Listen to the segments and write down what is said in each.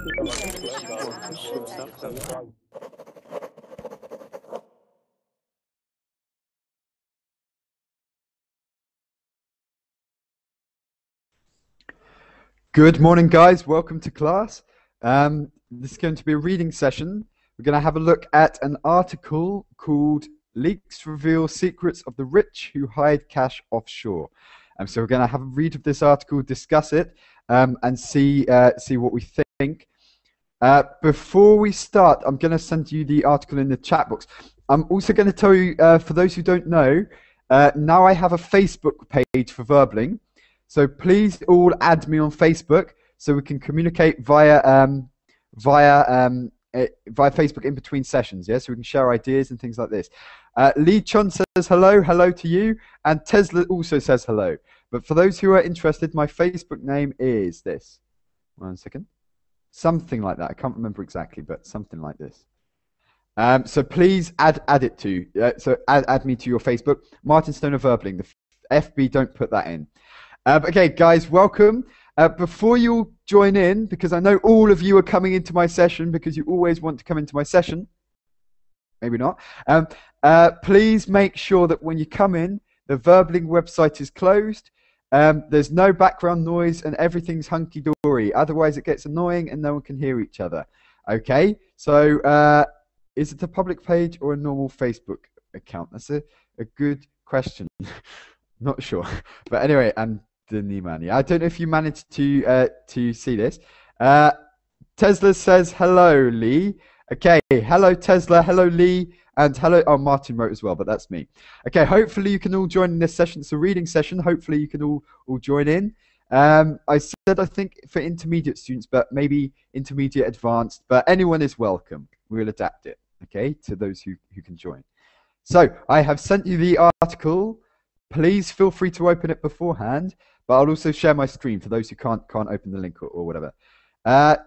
Good morning, guys. Welcome to class. This is going to be a reading session. We're going to have a look at an article called Leaks Reveal Secrets of the Rich Who Hide Cash Offshore. So we're going to have a read of this article, discuss it, and see what we think. Before we start, I'm going to send you the article in the chat box. I'm also going to tell you, for those who don't know, now I have a Facebook page for Verbling. So please all add me on Facebook so we can communicate via Facebook in between sessions, yeah? So we can share ideas and things like this. Lee Chun says hello to you, and Tesla also says hello. But for those who are interested, my Facebook name is this. 1 second. Something like that. I can't remember exactly, but something like this. So please add it to. So add me to your Facebook. Martin Stoner Verbling. The FB, don't put that in. Okay, guys, welcome. Before you all join in, because I know all of you are coming into my session because you always want to come into my session. Maybe not. Please make sure that when you come in, the Verbling website is closed. There's no background noise and everything's hunky-dory. Otherwise, it gets annoying and no one can hear each other. Okay, so is it a public page or a normal Facebook account? That's a good question. Not sure. But anyway, and I don't know if you managed to see this. Tesla says hello, Lee. Okay, hello Tesla, hello Lee, and hello. Oh, Martin wrote as well, but that's me. Okay, hopefully you can all join in this session. It's a reading session. Hopefully you can all join in. I said I think for intermediate students, but maybe intermediate advanced. But anyone is welcome. We'll adapt it, okay, to those who can join. So I have sent you the article. Please feel free to open it beforehand. But I'll also share my screen for those who can't open the link or whatever.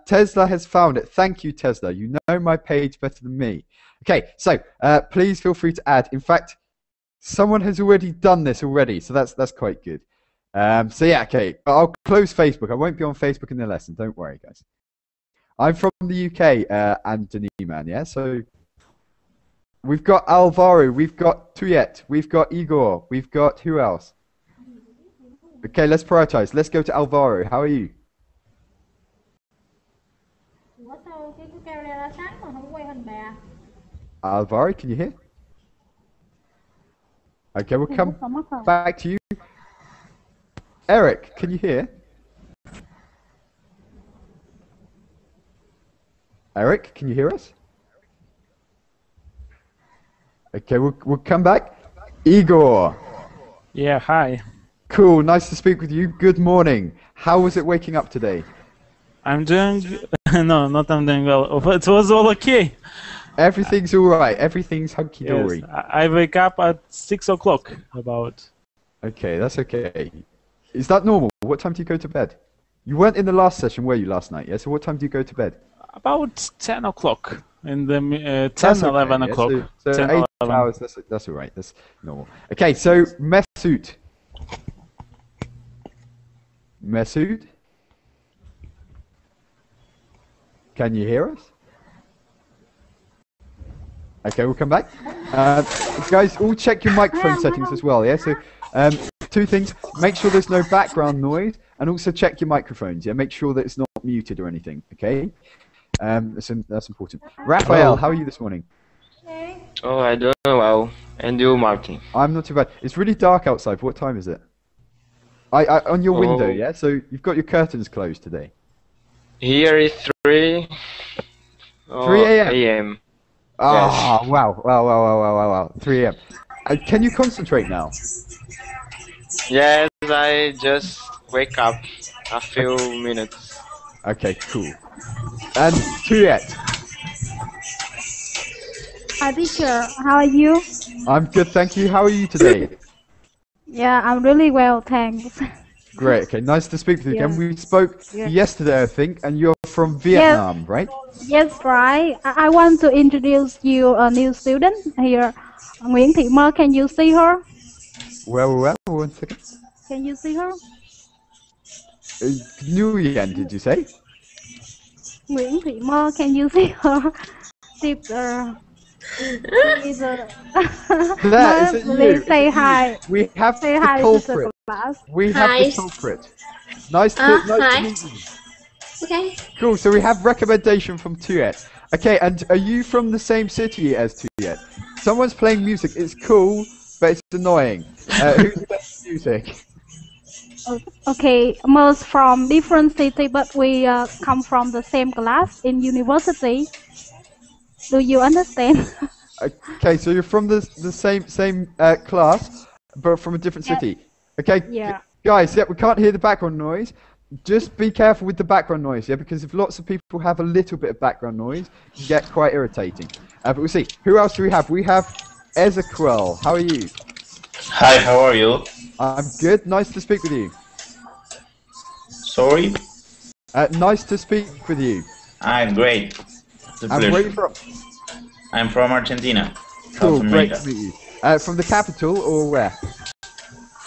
Tesla has found it. Thank you, Tesla. You know my page better than me. Okay, so please feel free to add. In fact, someone has already done this already, so that's quite good. So yeah, okay. But I'll close Facebook. I won't be on Facebook in the lesson. Don't worry, guys. I'm from the UK, and Daniman, yeah. So we've got Alvaro, we've got Tuyet, we've got Igor, we've got who else? Okay, let's prioritize. Let's go to Alvaro. How are you? Alvaro, can you hear? Okay, we'll come back to you. Eric, can you hear? Eric, can you hear us? Okay, we'll come back. Igor. Yeah, hi. Cool, nice to speak with you. Good morning. How was it waking up today? I'm doing... No, not I'm doing well. It was all okay. Everything's all right. Everything's hunky-dory. Yes, I wake up at 6 o'clock about. Okay, that's okay. Is that normal? What time do you go to bed? You weren't in the last session, were you, last night? Yeah, so what time do you go to bed? About 10 o'clock. In the 10, okay. 11 o'clock. Yeah, so 10, 8 11. hours, that's all right. That's normal. Okay, so Mesut. Mesut? Can you hear us? Okay, we'll come back. Guys, all check your microphone settings as well, yeah? So, two things. Make sure there's no background noise, and also check your microphones, yeah? Make sure that it's not muted or anything, okay? That's important. Raphael, how are you this morning? Oh, I don't know well. And you, Martin? I'm not too bad. It's really dark outside. What time is it? On your window, yeah? So you've got your curtains closed today. Here is 3 a.m. Ah, yes. Wow. 3 a.m. Can you concentrate now? Yes, I just wake up a few minutes. Okay, cool. And Tuyet. Hi, teacher. How are you? I'm good, thank you. How are you today? Yeah, I'm really well, thanks. Great. Okay, nice to speak with you Yes. again. We spoke yesterday, I think, and you're from Vietnam, right? Yes, right. I want to introduce you a new student here, Nguyễn Thị Mơ. Can you see her? Well, 1 second. Can you see her? Nguyen, did you say? Nguyễn Thị Mơ, can you see her? Tip, please, There, is Mơ, it you? please Is say it you? hi. We have Say the hi to the culprit. class. We have the Hi. culprit. Nice to Hi. meet you. Okay. Cool. So we have recommendation from Tuyet. Okay, and are you from the same city as Tuyet? Someone's playing music. It's cool, but it's annoying. Who's playing music? Okay, most from different city, but we come from the same class in university. Do you understand? Okay, so you're from the same class, but from a different Yeah. city. Okay, Yeah. guys. Yeah, we can't hear the background noise. Just be careful with the background noise, yeah, because if lots of people have a little bit of background noise, it can get quite irritating. But we'll see. Who else do we have? We have Ezequiel. How are you? Hi, how are you? I'm good. Nice to speak with you. Sorry? Nice to speak with you. I'm great. It's a And where are you pleasure. from? I'm from Argentina, Cool, South great America. to meet you. From the capital or where?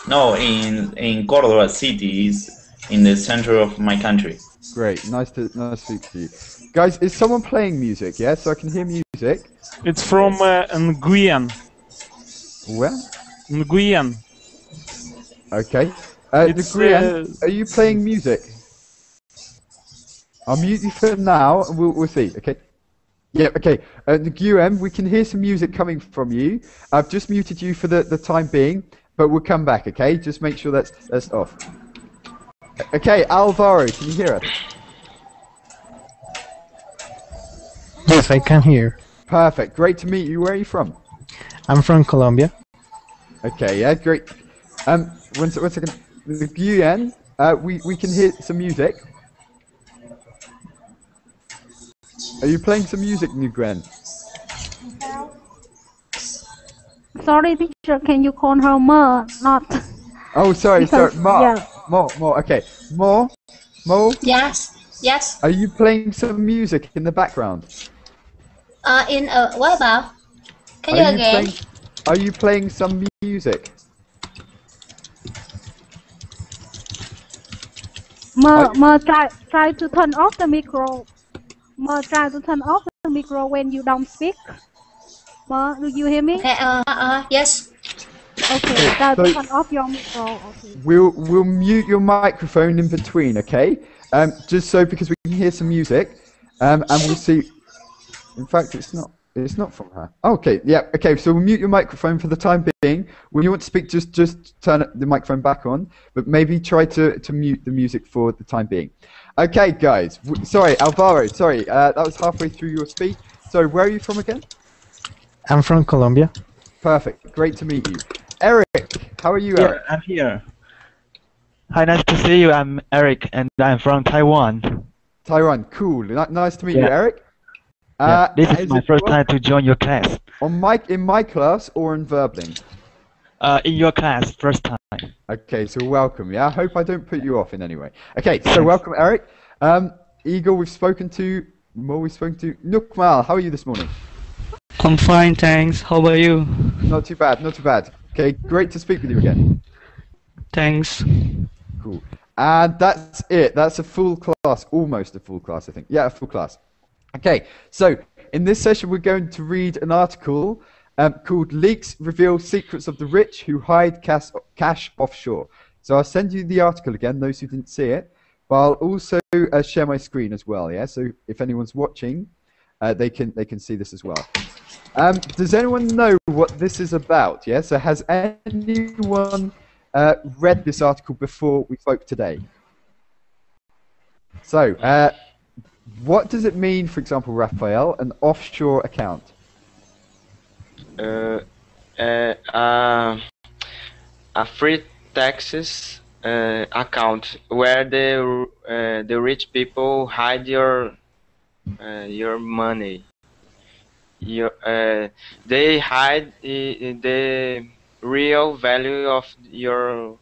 No, in Córdoba city is in the center of my country. Great, nice to speak to you. Guys, is someone playing music? Yeah, so I can hear music. It's from Nguyen. Where? Nguyen. Okay. It's, Nguyen, are you playing music? I'll mute you for now, and we'll see. Okay. Yeah. Okay. Nguyen, we can hear some music coming from you. I've just muted you for the time being, but we'll come back. Okay. Just make sure that's off. Okay, Alvaro, can you hear us? Yes, I can hear. Perfect. Great to meet you. Where are you from? I'm from Colombia. Okay. Yeah. Great. One second. Nguyen, we can hear some music. Are you playing some music, Nguyen? Sorry, teacher, can you call her Mơ, not... Oh, sorry, Because- Mo. yeah. Mo. Okay. Mo. Yes. Yes. Are you playing some music in the background? What about? Can you again? Are you playing some music? Mơ, try to turn off the micro. Mơ, try to turn off the micro when you don't speak. Mơ, do you hear me? Okay. Yes. Okay, try to so- turn off your micro. Okay. We'll mute your microphone in between, okay? Just so because we can hear some music, and we'll see. In fact, it's not from her. Okay, yeah, okay. So we'll mute your microphone for the time being. When you want to speak, just turn the microphone back on, but maybe try to mute the music for the time being. Okay, guys. Sorry, Alvaro. Sorry, that was halfway through your speech. Sorry, where are you from again? I'm from Colombia. Perfect. Great to meet you. Eric, how are you, Eric? Yeah, I'm here. Hi, nice to see you. I'm Eric, and I'm from Taiwan. Taiwan, cool. Nice to meet you, Yeah. Eric. Yeah, this is my first well, time to join your class. in my class or in Verbling? In your class, first time. Okay, so welcome. Yeah, I hope I don't put you off in any way. Okay, so welcome, Eric. Igor, we've spoken to. Mo, we've spoken to. Nukmal, how are you this morning? I'm fine, thanks. How about you? Not too bad, not too bad. Okay, great to speak with you again. Thanks. Cool. And that's it. That's a full class, almost a full class, I think. Yeah, a full class. Okay, so in this session we're going to read an article called Leaks Reveal Secrets of the Rich Who Hide Cash Offshore. So I'll send you the article again, those who didn't see it, but I'll also share my screen as well, yeah? So if anyone's watching, they can see this as well. Does anyone know what this is about, yeah? So has anyone read this article before we spoke today? So, what does it mean, for example, Raphael, an offshore account? A free taxes account where the rich people hide your money. They hide the real value of your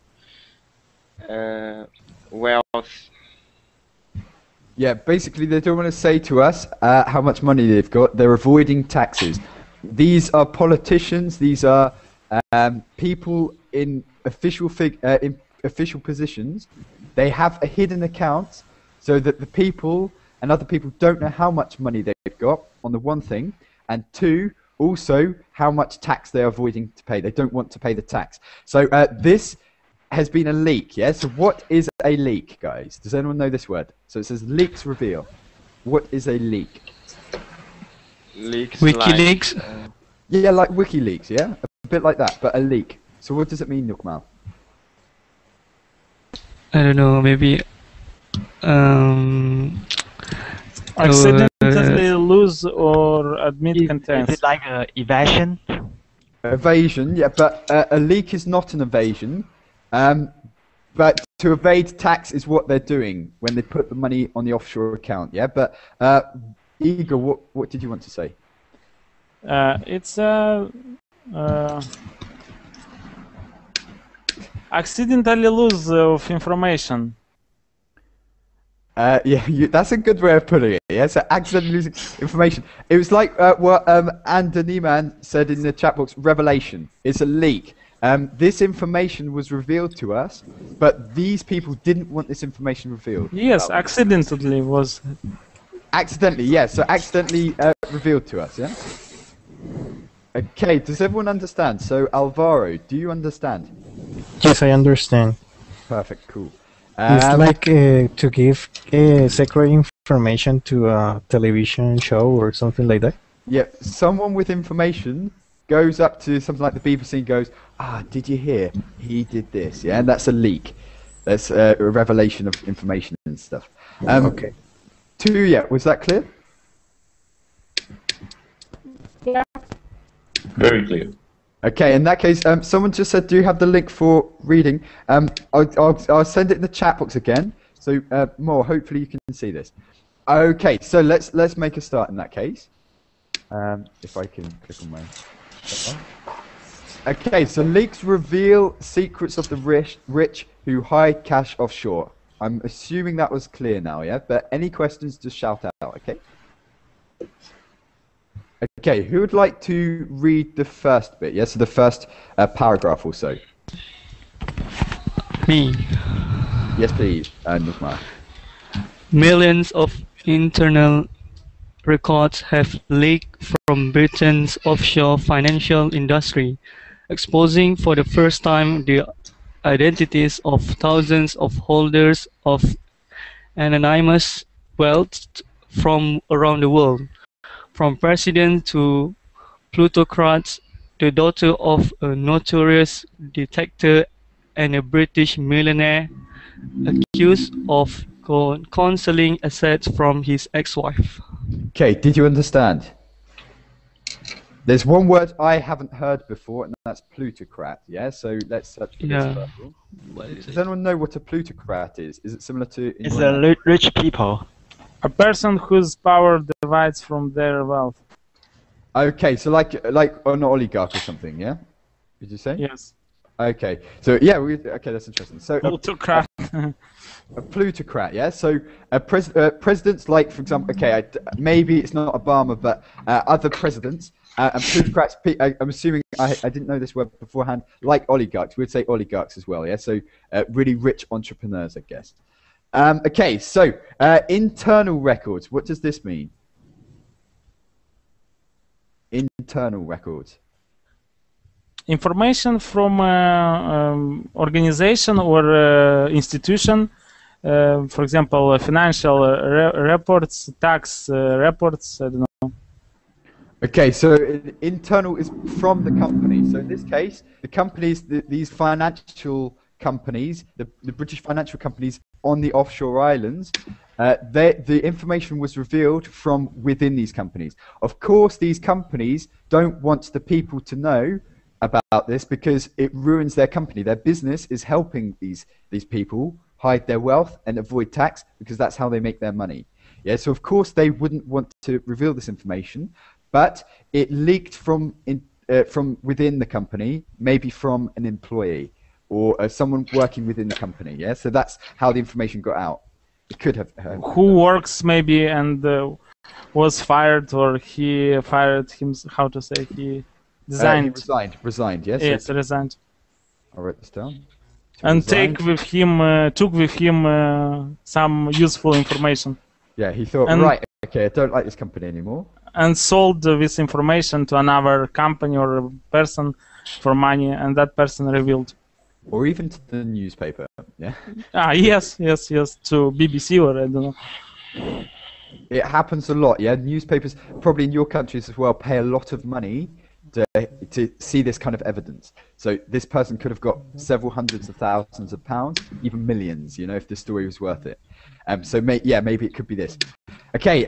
wealth. Yeah, basically they don't want to say to us how much money they've got. They're avoiding taxes. These are politicians. These are people in official positions. They have a hidden account so that the people and other people don't know how much money they've got on the one thing, and two, also how much tax they're avoiding to pay. They don't want to pay the tax. So this has been a leak, yeah? So what is a leak, guys? Does anyone know this word? So it says leaks reveal. What is a leak? Leaks. WikiLeaks? Like, Yeah, like WikiLeaks, yeah? A bit like that, but a leak. So what does it mean, Nukmal? I don't know, maybe accidentally lose or admit contents. Is it like evasion? Evasion, yeah, but a leak is not an evasion. But to evade tax is what they're doing when they put the money on the offshore account, yeah? But Igor, what did you want to say? It's accidentally lose of information. Yeah, that's a good way of putting it. Yeah, so accidentally losing information. It was like what Anthony Man said in the chat box. Revelation. It's a leak. This information was revealed to us, but these people didn't want this information revealed. Yes, accidentally was. Accidentally, yes. So accidentally revealed to us. Yeah. Okay. Does everyone understand? So Alvaro, do you understand? Yes, I understand. Perfect. Cool. It's like to give secret information to a television show or something like that. Yeah, someone with information goes up to something like the BBC and goes, did you hear? He did this, yeah? And that's a leak. That's a revelation of information and stuff. Okay. Two, yeah, was that clear? Yeah. Very clear. Okay, in that case, someone just said, do you have the link for reading? I'll send it in the chat box again. So, more, hopefully you can see this. Okay, so let's make a start in that case. If I can click on my... Okay, so leaks reveal secrets of the rich who hide cash offshore. I'm assuming that was clear now, yeah? But any questions, just shout out, okay? Okay, who would like to read the first bit? Yes, so the first paragraph or so. Me. Yes, please, Nukmar. Millions of internal records have leaked from Britain's offshore financial industry, exposing for the first time the identities of thousands of holders of anonymous wealth from around the world. From president to plutocrats, the daughter of a notorious detective and a British millionaire accused of concealing assets from his ex-wife. Okay, did you understand? There's one word I haven't heard before, and that's plutocrat, yeah? So let's search for this first one. Does anyone know what a plutocrat is? Is it similar to... It's rich people. A person whose power divides from their wealth. Okay, so like an oligarch or something, yeah? Did you say? Yes. Okay, so yeah, okay, that's interesting. So Plutocrat. A plutocrat, yeah. So presidents, like for example, okay, maybe it's not Obama, but other presidents and plutocrats. I'm assuming I didn't know this word beforehand. Like oligarchs, we'd say oligarchs as well, yeah. So really rich entrepreneurs, I guess. Okay, so internal records. What does this mean? Internal records. Information from organization or institution, for example, financial reports, tax reports, I don't know. Okay, so internal is from the company. So in this case, the companies, these financial companies, the British financial companies on the offshore islands, the information was revealed from within these companies. Of course, these companies don't want the people to know about this because it ruins their company. Their business is helping these people hide their wealth and avoid tax because that's how they make their money. Yeah, so of course they wouldn't want to reveal this information, but it leaked from within the company, maybe from an employee or someone working within the company. Yeah, so that's how the information got out. It could have. Who works maybe and was fired, or he fired him? How to say he? Resigned. He resigned. Yes. Yes, resigned. I'll write this down. And took with him some useful information. Yeah, he thought, right, okay, I don't like this company anymore. And sold this information to another company or a person for money, and that person revealed. Or even to the newspaper, yeah? Yes, to BBC or I don't know. It happens a lot, yeah? Newspapers, probably in your countries as well, pay a lot of money to see this kind of evidence. So this person could have got several hundreds of thousands of pounds, even millions, you know, if the story was worth it. So maybe it could be this. Okay,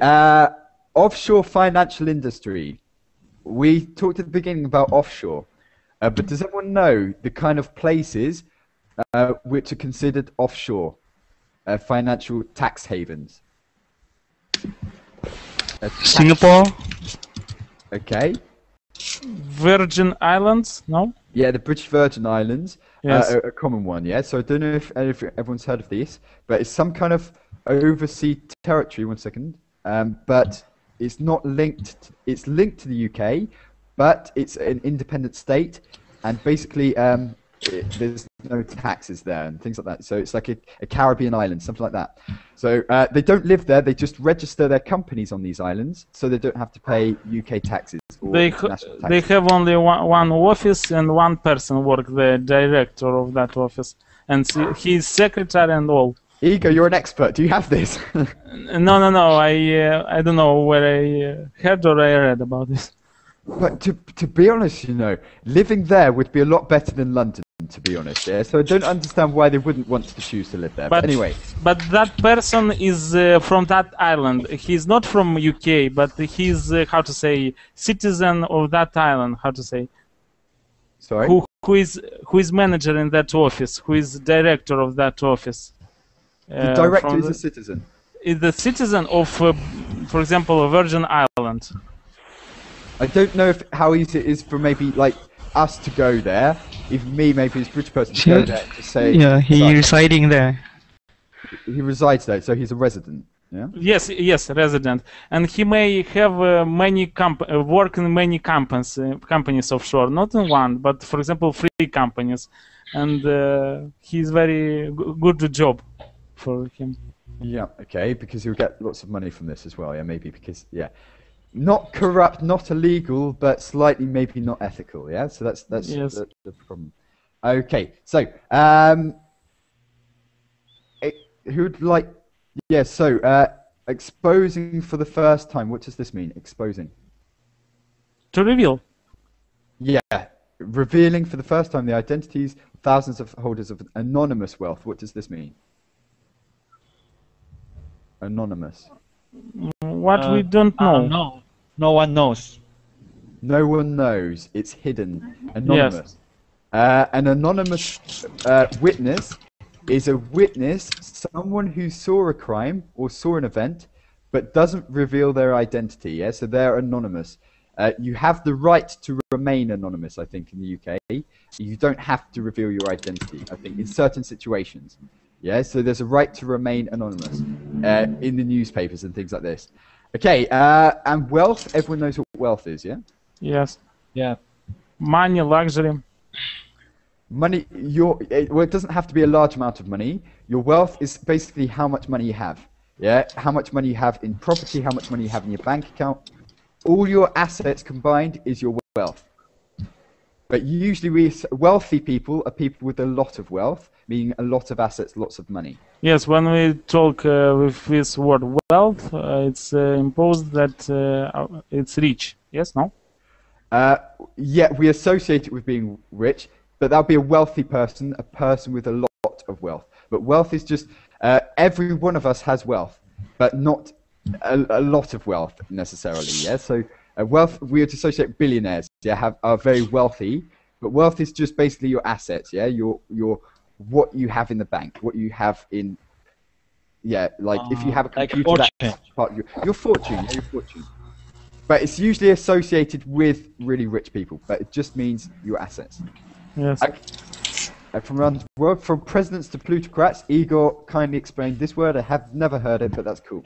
offshore financial industry. We talked at the beginning about offshore, but does everyone know the kind of places which are considered offshore, financial tax havens? Singapore. Okay. Virgin Islands, no? Yeah, the British Virgin Islands, Yes. a common one, yeah? So I don't know if everyone's heard of this, but it's some kind of overseas territory, one second, but it's not linked, it's linked to the UK, but it's an independent state, and basically there's no taxes there and things like that. So it's like a Caribbean island, something like that. So they don't live there, they just register their companies on these islands, so they don't have to pay UK taxes. They have only one office and one person work, the director of that office, and he's secretary and all. Igor, you're an expert. Do you have this? No. I don't know where I heard or I read about this. But to be honest, you know, living there would be a lot better than London, to be honest. Yeah. So I don't understand why they wouldn't want to choose to live there. But anyway. But that person is from that island. He's not from UK, but he's how to say citizen of that island. How to say? Sorry. Who is manager in that office? Who is director of that office? The director is a citizen. Is the citizen of, for example, a Virgin Island. I don't know how easy it is for maybe like us to go there. Even me, maybe as a British person, to go there to say. Yeah, he's residing there. He resides there, so he's a resident. Yeah. Yes, resident, and he may have work in many companies offshore, not in one, but for example, 3 companies, and he's very good job for him. Yeah. Okay, because he'll get lots of money from this as well. Yeah, maybe because not corrupt, not illegal, but slightly maybe not ethical. Yeah, so that's yes. the problem. Okay, so who'd like? Yeah, so exposing for the first time. What does this mean? Exposing. To reveal. Yeah, revealing for the first time the identities of thousands of holders of anonymous wealth. What does this mean? Anonymous. What we don't know. No one knows. No one knows. It's hidden. Anonymous. Yes. An anonymous witness is a witness, someone who saw a crime or saw an event, but doesn't reveal their identity. Yeah, so they're anonymous. You have the right to remain anonymous, I think, in the UK. You don't have to reveal your identity, I think, in certain situations. Yeah, so there's a right to remain anonymous in the newspapers and things like this. Okay, and wealth, everyone knows what wealth is, yeah? Yes. Yeah. Money, luxury. Money, well, it doesn't have to be a large amount of money. Your wealth is basically how much money you have. Yeah, how much money you have in property, how much money you have in your bank account. All your assets combined is your wealth. But usually wealthy people are people with a lot of wealth, meaning a lot of assets, lots of money. Yes, when we talk with this word wealth, it's imposed that it's rich. Yes, no? Yeah, we associate it with being rich, but that would be a wealthy person, a person with a lot of wealth. But wealth is just, every one of us has wealth, but not a lot of wealth necessarily, yeah? So wealth, we would associate billionaires, yeah, are very wealthy, but wealth is just basically your assets, yeah? Your what you have in the bank, what you have in, yeah, like if you have a computer, like that's part of your fortune, yeah, your fortune. But it's usually associated with really rich people, but it just means your assets. Yes. From around the world, from presidents to plutocrats, Igor kindly explained this word. I have never heard it, but that's cool.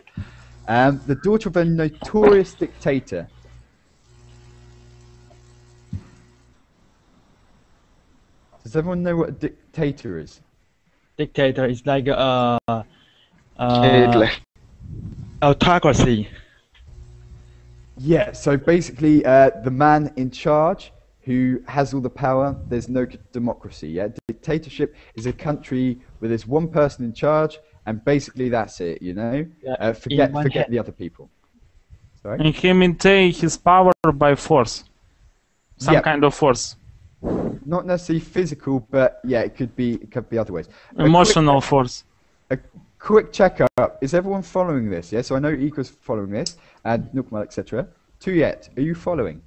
The daughter of a notorious dictator. Does everyone know what a dictator is? Dictator is like Hitler. Autocracy. Yeah, so basically the man in charge who has all the power, there's no democracy. Yeah, dictatorship is a country where there's one person in charge, and basically that's it. You know, Yeah, forget the other people. Sorry? And he maintain his power by force, some kind of force. Not necessarily physical, but yeah, it could be other ways. Emotional force. A quick checkup. Is everyone following this? Yeah, so I know Igor's following this, and Nukmal, etc. Tuyet, are you following?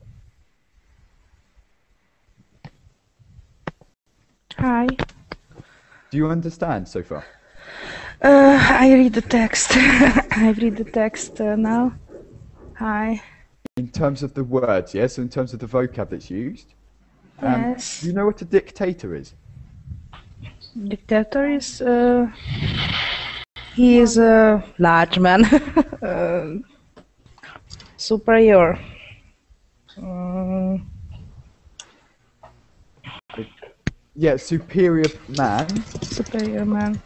Hi. Do you understand so far? I read the text. I read the text now. Hi. In terms of the words, yes, so in terms of the vocab that's used. Yes. Do you know what a dictator is? Dictator is he is a large man, superior. Yeah, superior man. Superior man.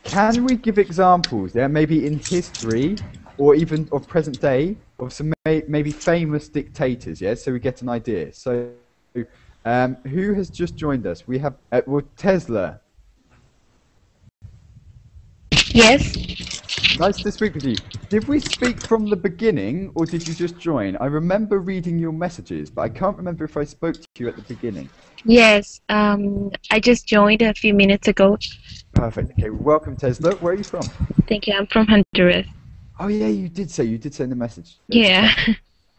Can we give examples? Yeah, maybe in history or even of present day of some maybe famous dictators. Yeah, so we get an idea. So, who has just joined us? We have well, Tesla. Yes. Nice to speak with you. Did we speak from the beginning, or did you just join? I remember reading your messages, but I can't remember if I spoke to you at the beginning. Yes. I just joined a few minutes ago. Perfect. Okay, welcome, Tesla. Where are you from? Thank you. I'm from Honduras. Oh yeah, you did send a message. Yeah.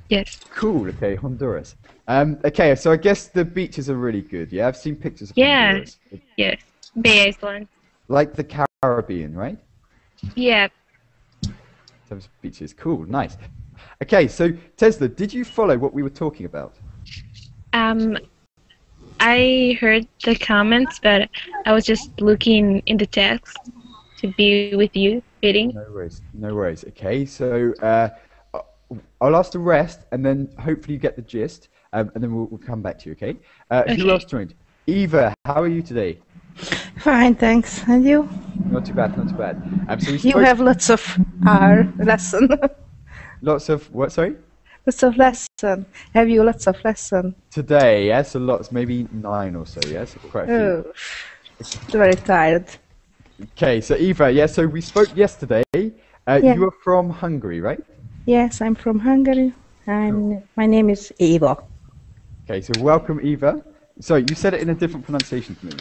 Yes. Cool. Okay, Honduras. Okay, so I guess the beaches are really good. Yeah, I've seen pictures of Honduras. Yes. Bay Island. Like the Caribbean, right? Yeah. Those beaches. Cool. Nice. Okay, so Tesla, did you follow what we were talking about? I heard the comments, but I was just looking in the text to be with you, reading. No worries. No worries. Okay, so I'll ask the rest, and then hopefully you get the gist, and then we'll come back to you. Okay. Okay. Who else joined? Eva, how are you today? Fine, thanks. And you? Not too bad. Not too bad. So you have lots of lesson. Lots of what? Sorry. Lots of lesson. Have you lots of lesson? Today, yes, a lot, maybe 9 or so, yes, quite a few. Very tired. Okay, so Eva, yeah, so we spoke yesterday. Yeah. You are from Hungary, right? Yes, I'm from Hungary, and my name is Eva. Okay, so welcome, Eva. Sorry, you said it in a different pronunciation to me.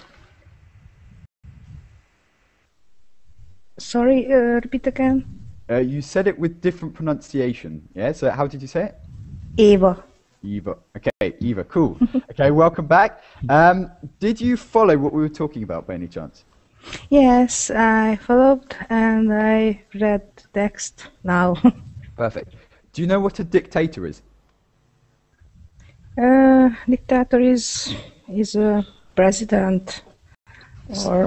Sorry, repeat again. You said it with different pronunciation, yeah? So how did you say it? Eva. Eva. Okay, Eva, cool. Okay, welcome back. Did you follow what we were talking about by any chance? Yes, I followed and I read the text now. Perfect. Do you know what a dictator is? Dictator is a president or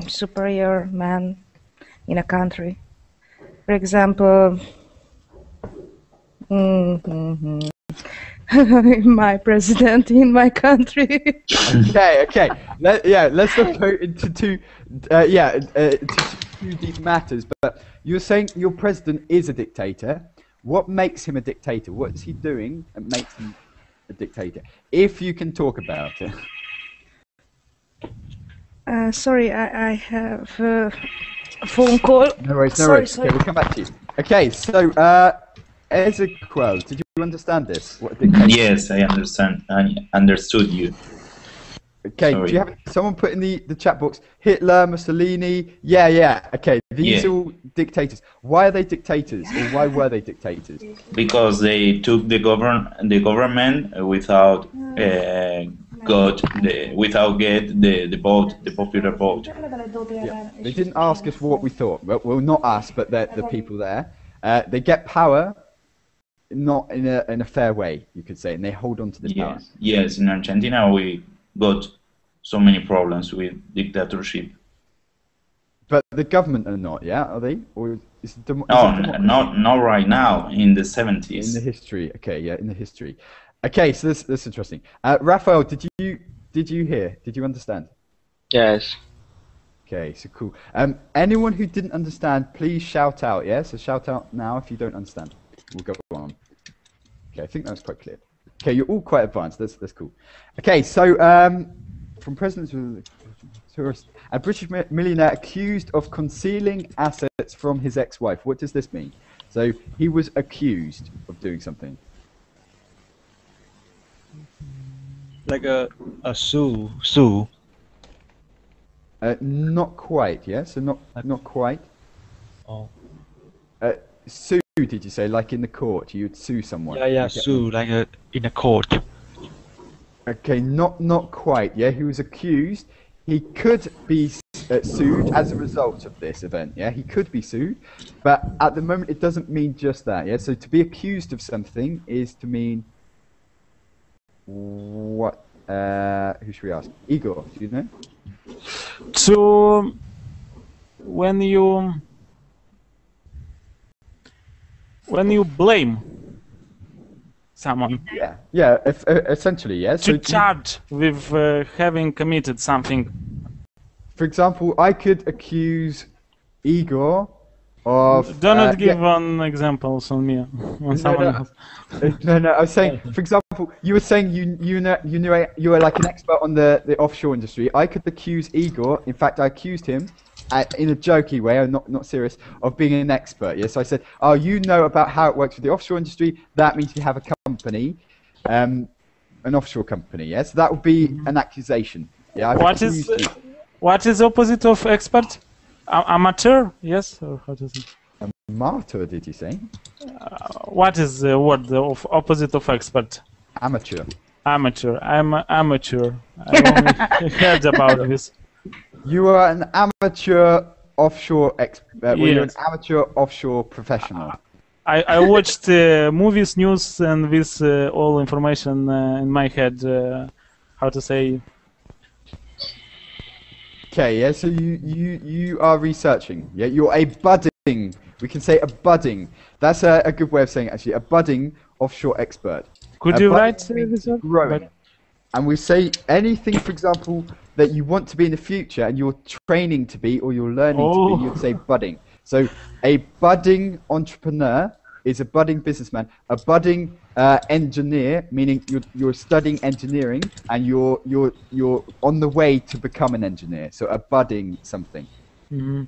superior man in a country. For example, my president in my country. Okay. Let's not go into too deep matters. But you're saying your president is a dictator. What makes him a dictator? What is he doing that makes him a dictator? If you can talk about it. Sorry, I have a phone call. No worries. Okay, we'll come back to you. Okay, so Ezequiel, did you understand this? What a dictator? Yes, I understand. I understood you. Okay, Sorry. do you have someone put in the chat box Hitler, Mussolini? Yeah. Okay, these are all dictators. Why are they dictators, or why were they dictators? Because they took the government without get the vote, the popular vote. Yeah. They didn't ask us what we thought. Well, not us, but the people there. They get power, not in a fair way, you could say, and they hold on to this power. Yes, in Argentina we got so many problems with dictatorship. But the government are not, yeah? Are they? Or is it not right now, in the 70s. In the history, okay, yeah, in the history. Okay, so this is interesting. Raphael, did you hear? Did you understand? Yes. Okay, so cool. Anyone who didn't understand, please shout out, yeah? So shout out now if you don't understand. We'll go on. Okay, I think that was quite clear. Okay, you're all quite advanced. That's cool. Okay, so from presidents tourist, a British millionaire accused of concealing assets from his ex-wife. What does this mean? So he was accused of doing something. Like a sue. Not quite, yeah? So not quite. Oh. Sue, did you say? Like in the court, you'd sue someone? Yeah, sue, like in a court. Okay, not quite, yeah? He was accused. He could be sued as a result of this event, yeah? He could be sued, but at the moment it doesn't mean just that, yeah? So to be accused of something is to mean... What? Who should we ask? Igor, do you know? So when you blame someone, yeah, essentially, yeah. To charge with having committed something. For example, I could accuse Igor of. Do not give on examples on me, on someone else. No, I was saying, for example, you were saying you were like an expert on the offshore industry. I could accuse Igor. In fact, I accused him, in a jokey way, or not serious, of being an expert. Yeah, so I said, oh, you know about how it works with the offshore industry. That means you have a company, an offshore company. Yeah, so that would be an accusation. Yeah. What is opposite of expert? Amateur, yes, or how does it? Martyr, did you say? What is the word of opposite of expert? Amateur. Amateur. I'm an amateur. I only heard about this. You are an amateur offshore expert. Yes. You're an amateur offshore professional. I watched movies, news, and this all information in my head. How to say? Okay, yeah. So you are researching. Yeah, you're a budding. We can say a budding. That's a good way of saying it, actually. A budding offshore expert. Could you write this up? Growing. And we say anything, for example, that you want to be in the future and you're training to be or you're learning to be, you'd say budding. So a budding entrepreneur is a budding businessman. A budding engineer, meaning you're studying engineering and you're on the way to become an engineer. So a budding something. Mm-hmm.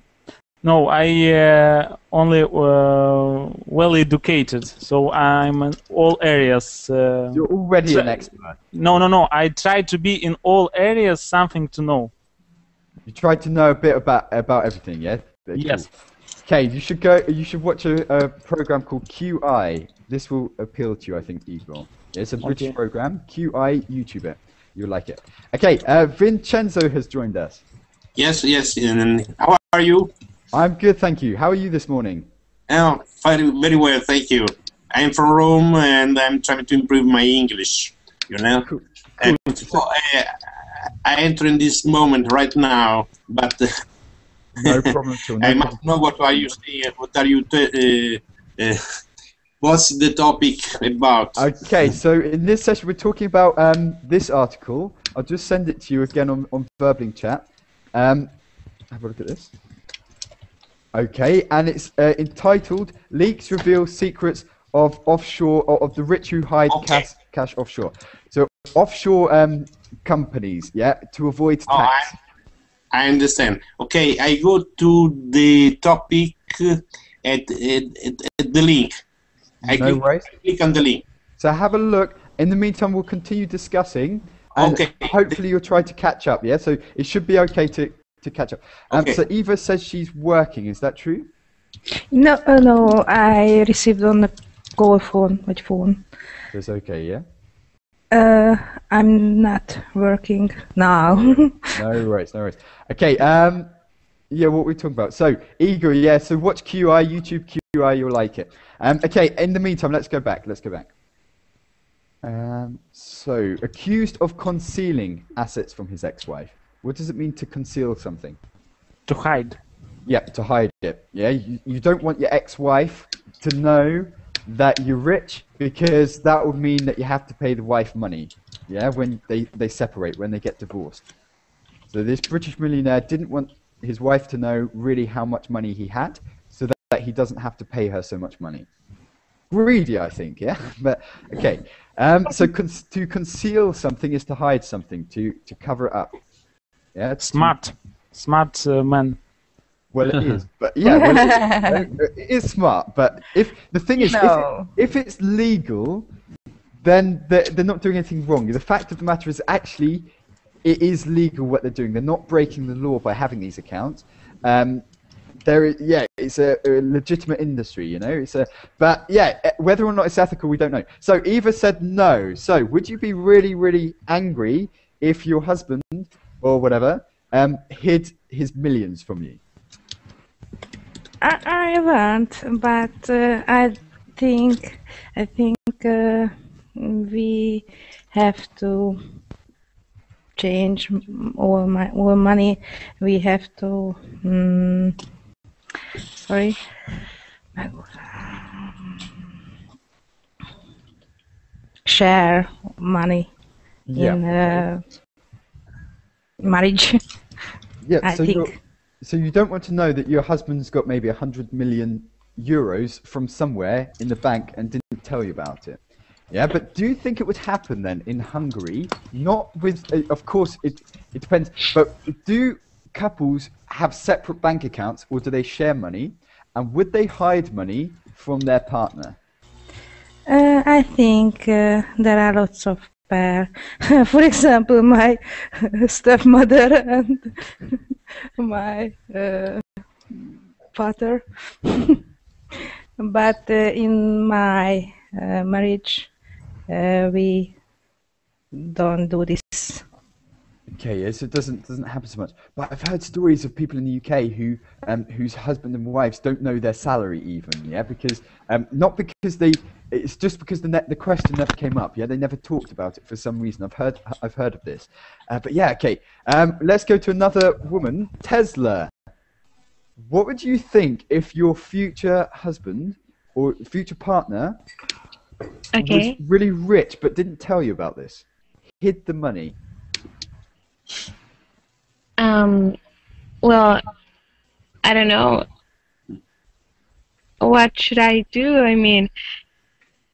No, I only well educated, so I'm in all areas. You're already an expert. No. I try to be in all areas something to know. You try to know a bit about everything, yeah? Yes. Cool. Okay, you should watch a program called QI. This will appeal to you, I think, Igor. Yeah, it's a British program. QI, YouTube it. You'll like it. Okay, Vincenzo has joined us. Yes. And how are you? I'm good, thank you. How are you this morning? Oh, very well, thank you. I'm from Rome and I'm trying to improve my English, you know? Cool. So, I enter in this moment right now, but no problem at all. I must know what are you saying, what's the topic about? Okay, so in this session we're talking about this article. I'll just send it to you again on Verbling chat. Have a look at this. Okay, and it's entitled "Leaks Reveal Secrets of Offshore of the Rich Who Hide Cash Offshore." So offshore companies, yeah, to avoid tax. I understand. Okay, I go to the topic at the link. I click on the link. So have a look. In the meantime, we'll continue discussing, and hopefully you'll try to catch up. Yeah, so it should be okay to catch up. So Eva says she's working. Is that true? No, I received on the call phone. What phone? So it's okay, yeah. I'm not working now. No worries. Okay. Yeah, what we're talking about. So Igor, yeah. So watch QI, YouTube QI. You'll like it. Okay. In the meantime, let's go back. So accused of concealing assets from his ex-wife. What does it mean to conceal something? To hide. Yeah, to hide it. Yeah, you don't want your ex-wife to know that you're rich because that would mean that you have to pay the wife money. Yeah, when they separate, when they get divorced. So this British millionaire didn't want his wife to know really how much money he had, so that he doesn't have to pay her so much money. Greedy, I think, yeah. But okay. So to conceal something is to hide something, to cover it up. Yeah. Smart man. Well, it is, but yeah, well, it is smart. But if the thing is, if it's legal, then they're not doing anything wrong. The fact of the matter is, actually, it is legal what they're doing. They're not breaking the law by having these accounts. It's a legitimate industry, you know. But yeah, whether or not it's ethical, we don't know. So Eva said no. So would you be really, really angry if your husband or whatever hid his millions from you? I won't, but I think we have to change all money. We have to share money in marriage. Yeah, I think. So you don't want to know that your husband's got maybe 100 million euros from somewhere in the bank and didn't tell you about it. Yeah, but do you think it would happen then in Hungary? Not with, of course, it depends, but do couples have separate bank accounts or do they share money? And would they hide money from their partner? I think there are lots of pair. For example, my stepmother and my father. But in my marriage, we don't do this. Okay, yes, it doesn't happen so much. But I've heard stories of people in the UK who whose husband and wives don't know their salary even, yeah, because not because it's just because the question never came up, yeah, they never talked about it for some reason. I've heard of this, but yeah, okay. Let's go to another woman, Tesla. What would you think if your future husband or future partner was really rich but didn't tell you about this, hid the money? Well, I don't know. What should I do? I mean,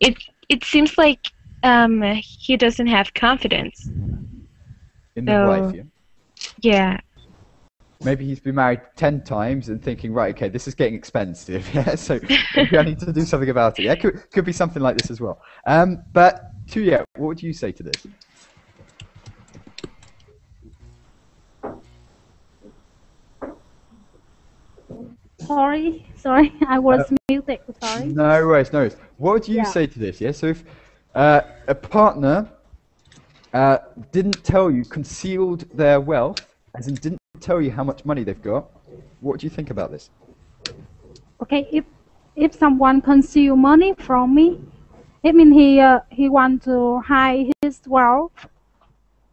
it seems like he doesn't have confidence in the wife, yeah? Yeah. Maybe he's been married 10 times and thinking, right, okay, this is getting expensive, yeah, so maybe I need to do something about it. Yeah, could be something like this as well. But Tuya, what would you say to this? Sorry, I was muted. Sorry. No worries, no worries. What would you say to this? Yeah, so if a partner didn't tell you, concealed their wealth, as in didn't tell you how much money they've got, what do you think about this? Okay, if someone conceal money from me, it means he want to hide his wealth.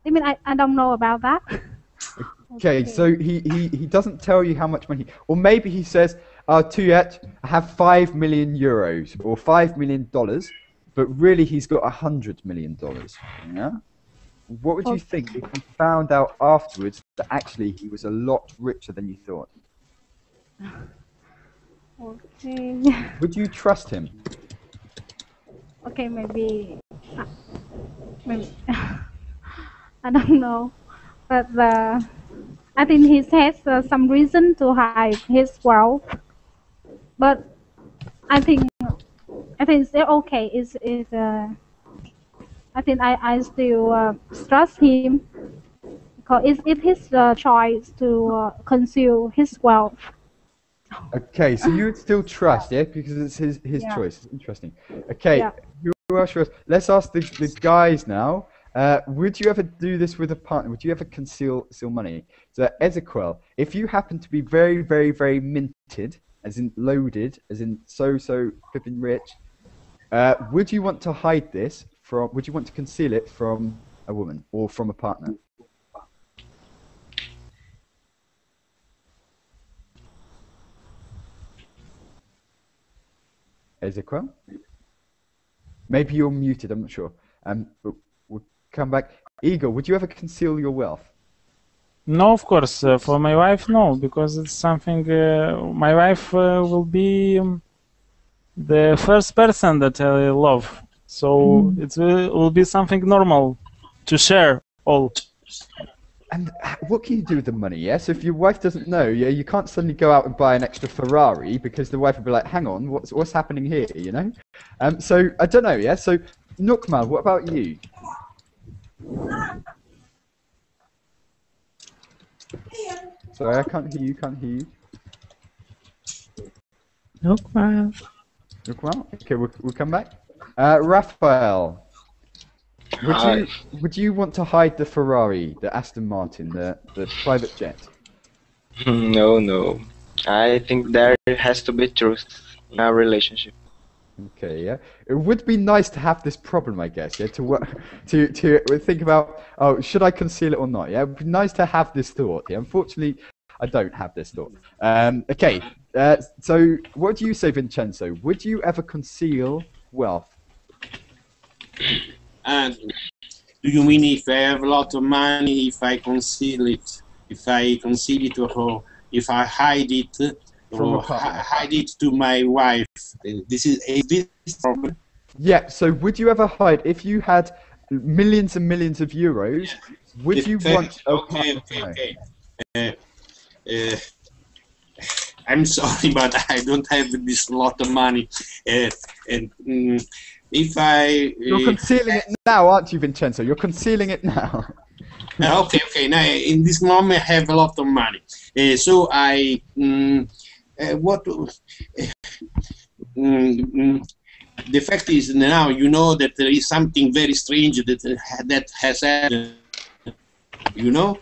I mean, I don't know about that. Okay, so he doesn't tell you how much money, or maybe he says, Tuyet, I have 5 million euros or $5 million, but really he's got $100 million. Yeah? What would you think if you found out afterwards that actually he was a lot richer than you thought? Okay. Would you trust him? Okay, maybe I don't know, but I think he has some reason to hide his wealth, but I think it's okay. I think I still trust him because it's his choice to conceal his wealth. Okay, so you would still trust, yeah, because it's his choice. It's interesting. Okay, who else? Let's ask the guys now. Would you ever do this with a partner? Would you ever conceal money? So Ezequiel, if you happen to be very, very, very minted, as in loaded, as in so flipping rich, would you want to hide this from? Would you want to conceal it from a woman or from a partner? Ezequiel? Maybe you're muted, I'm not sure. But we'll come back. Igor, would you ever conceal your wealth? No, of course. For my wife, no, because it's something. My wife will be the first person that I love, so it will be something normal to share all. And what can you do with the money? Yeah. So if your wife doesn't know, yeah, you can't suddenly go out and buy an extra Ferrari because the wife will be like, "Hang on, what's happening here?" You know. So I don't know. Yeah. So Nukmal, what about you? Sorry, I can't hear you. Can't hear you. Nukmal. Nukmal. Okay, we'll come back. Raphael. Would you want to hide the Ferrari, the Aston Martin, the private jet? No, no. I think there has to be truth in our relationship. Okay, yeah. It would be nice to have this problem, I guess, yeah, to think about, oh, should I conceal it or not? Yeah, it would be nice to have this thought. Yeah, unfortunately, I don't have this thought. Okay, so what do you say, Vincenzo? Would you ever conceal wealth? And do you mean if I have a lot of money, if I conceal it, or if I hide it, or hide it to my wife? This is problem. Yeah. So would you ever hide if you had millions and millions of euros? Would you want? Okay. I'm sorry, but I don't have this lot of money. If I you're concealing it now, aren't you, Vincenzo? You're concealing it now. Okay. Now, in this moment, I have a lot of money. So I the fact is now you know that there is something very strange that has happened. You know,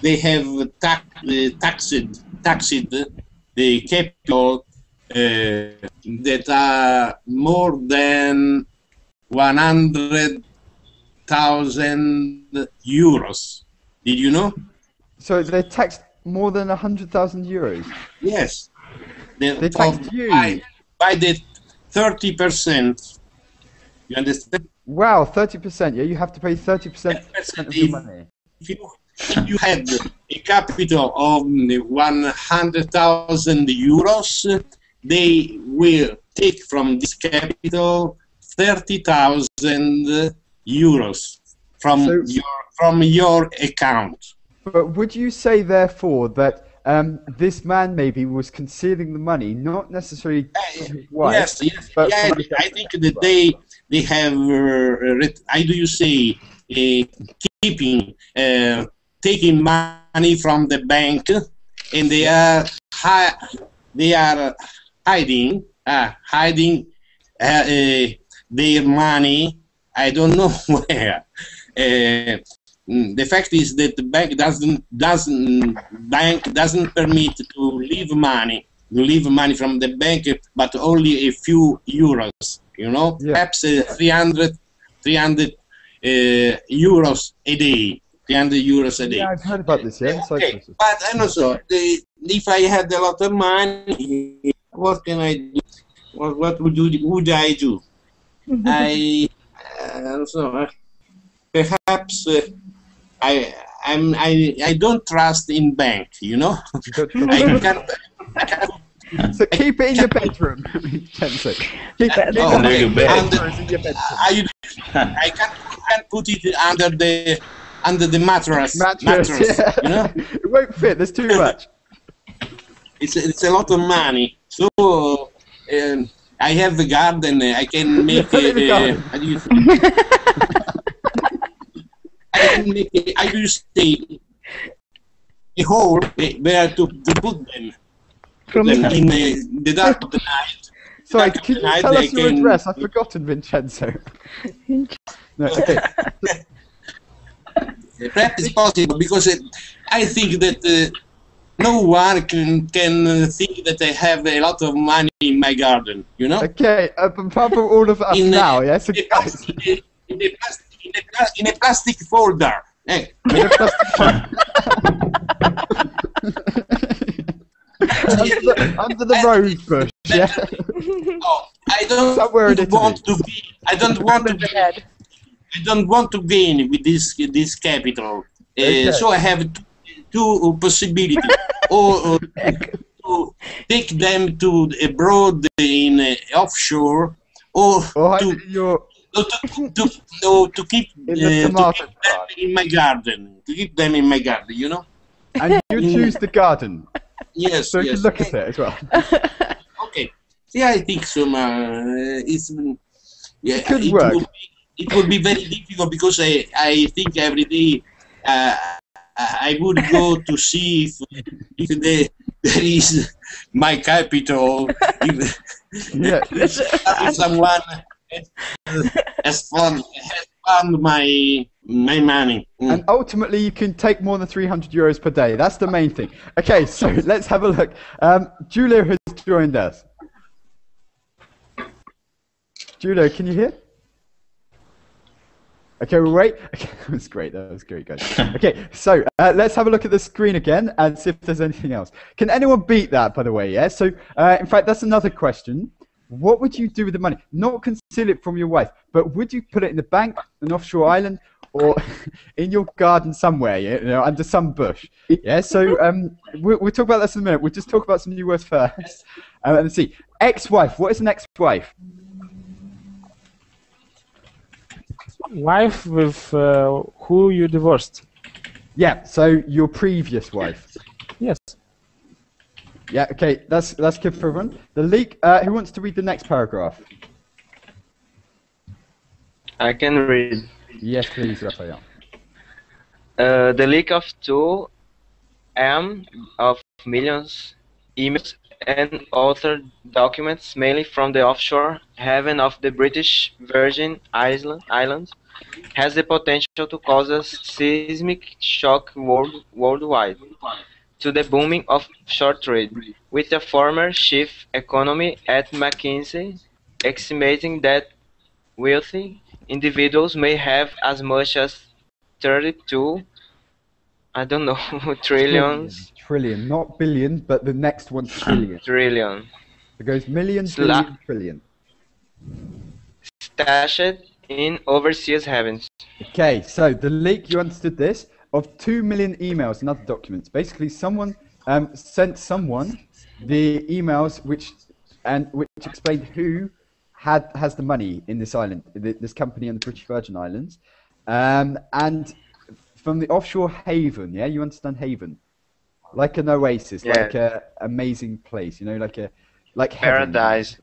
they have taxed the capital that are more than 100,000 euros. Did you know? So they taxed more than 100,000 euros. Yes. They taxed you by the 30%. You understand? Wow, 30%. Yeah, you have to pay 30% of your money. If you had a capital of 100,000 euros, they will take from this capital 30,000 euros from your account. But would you say, therefore, that this man maybe was concealing the money, not necessarily his wife? Yes. I think that they have. How do you say? Taking money from the bank, and they are hiding their money. I don't know where. The fact is that the bank doesn't permit to leave money from the bank, but only a few euros. You know, perhaps 300 euros a day. 300 euros a day. Yeah, I've heard about this. Yeah, okay. But I know so. If I had a lot of money, what can I do? What would I do? I perhaps I don't trust in bank. You know, I can't. So keep it in your bedroom. Keep it in your bedroom. I can't put it under the mattress. Yeah. You know, it won't fit. There's too much. It's a lot of money. So I have a garden. I can make I use a hole where to put them. In the dark of the night. Sorry, can you tell us your address? I've forgotten, Vincenzo. No, okay. Perhaps it's possible because I think that no one can think that I have a lot of money in my garden. You know? Okay, apart from all of us now, yes. In a plastic folder. Hey. In a plastic folder. under the rose bush, yeah. Oh, I don't want to gain with this capital. So I have two possibilities. or to take them to abroad in offshore, or to keep them in my garden. To keep them in my garden, you know. And you choose the garden. Yes, so you yes. can look at it as well. Okay. Yeah, I think so. It could work. It would be very difficult because I think every day I would go to see if there is my capital. If someone has found my money. And ultimately, you can take more than 300 euros per day. That's the main thing. Okay, so let's have a look. Julio has joined us. Julio, can you hear? Okay, we'll wait. Okay, that was great. That was great, guys. Okay, so let's have a look at the screen again and see if there's anything else. Can anyone beat that, by the way? Yeah. So, in fact, that's another question. What would you do with the money? Not conceal it from your wife, but would you put it in the bank, an offshore island, or in your garden somewhere? You know, under some bush. Yeah. So, we'll talk about this in a minute. We'll just talk about some new words first. Let's see. Ex-wife. What is an ex-wife? Wife with who you divorced. Yeah, so your previous wife. Yes. Yeah, okay, that's good for everyone. The leak, who wants to read the next paragraph? I can read. Yes, please, Raphael. The leak of 2M of millions emails and other documents, mainly from the offshore haven of the British Virgin Islands, has the potential to cause a seismic shock worldwide to the booming offshore trade, with the former chief economist at McKinsey estimating that wealthy individuals may have as much as 32, I don't know, trillions. Trillion, not billion, but the next one, trillion. Trillion. It goes million, billion, trillion. Stashed in overseas havens. Okay, so the leak, you understood this, of 2 million emails and other documents. Basically, someone sent someone the emails which explained who has the money in this island, this company in the British Virgin Islands, and from the offshore haven. Yeah, you understand haven, like an oasis, yeah. like a amazing place. You know, like paradise.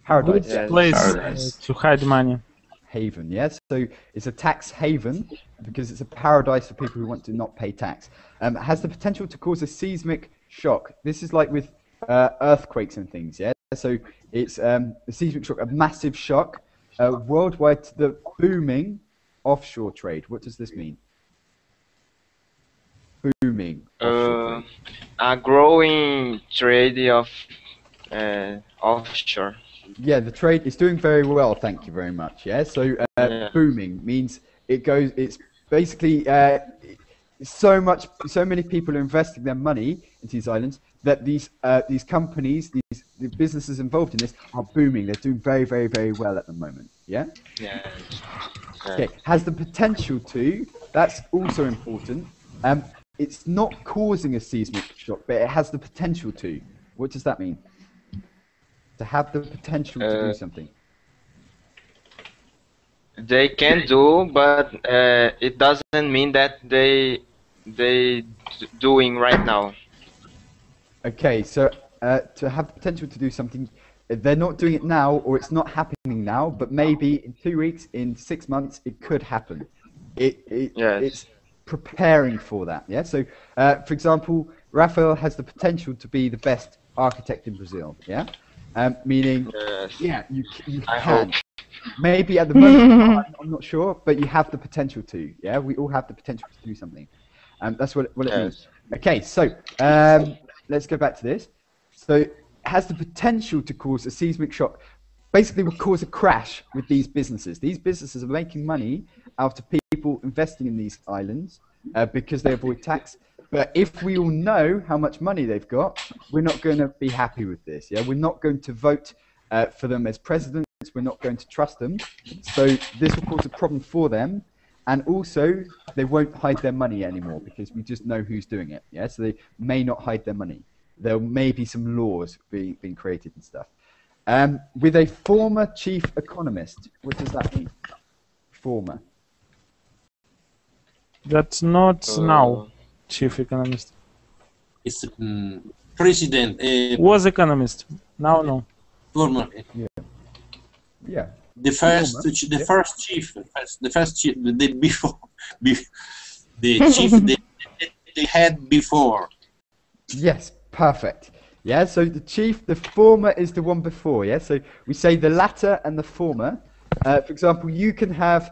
Paradise. Good place to hide money. Haven, yes. So it's a tax haven because it's a paradise for people who want to not pay tax. It has the potential to cause a seismic shock. This is like with earthquakes and things, yeah. So it's a seismic shock, a massive shock worldwide to the booming offshore trade. What does this mean? Booming. A growing trade of offshore. Yeah, the trade is doing very well. Thank you very much. Yeah, so booming means it's basically so many people are investing their money into these islands that these companies, the businesses involved in this are booming. They're doing very, very, very well at the moment. Yeah. Yeah. Okay. Has the potential to. That's also important. It's not causing a seismic shock, but it has the potential to. What does that mean? To have the potential to do something. They can do, but it doesn't mean that they doing right now. Okay, so to have the potential to do something, they're not doing it now, or it's not happening now, but maybe in 2 weeks, in 6 months, it could happen. Yes. It's preparing for that. Yeah. So, for example, Raphael has the potential to be the best architect in Brazil. Yeah. Meaning, yeah, you I can. hope. Maybe at the moment, I'm not sure, but you have the potential to. Yeah, we all have the potential to do something. That's what it means. Okay, so let's go back to this. So it has the potential to cause a seismic shock. Basically, will cause a crash with these businesses. These businesses are making money out of people investing in these islands because they avoid tax. But if we all know how much money they've got, we're not going to be happy with this. Yeah, we're not going to vote for them as presidents. We're not going to trust them. So this will cause a problem for them. and also they won't hide their money anymore because we just know who's doing it. Yeah, so they may not hide their money. There may be some laws being created and stuff. With a former chief economist, what does that mean? Former. That's not now chief economist. It's president. Was economist. Now no. Former. Yeah. Yeah. The first chief, before, the chief they had before. Yes, perfect. Yeah, so the chief, the former is the one before. Yeah, so we say the latter and the former. For example, you can have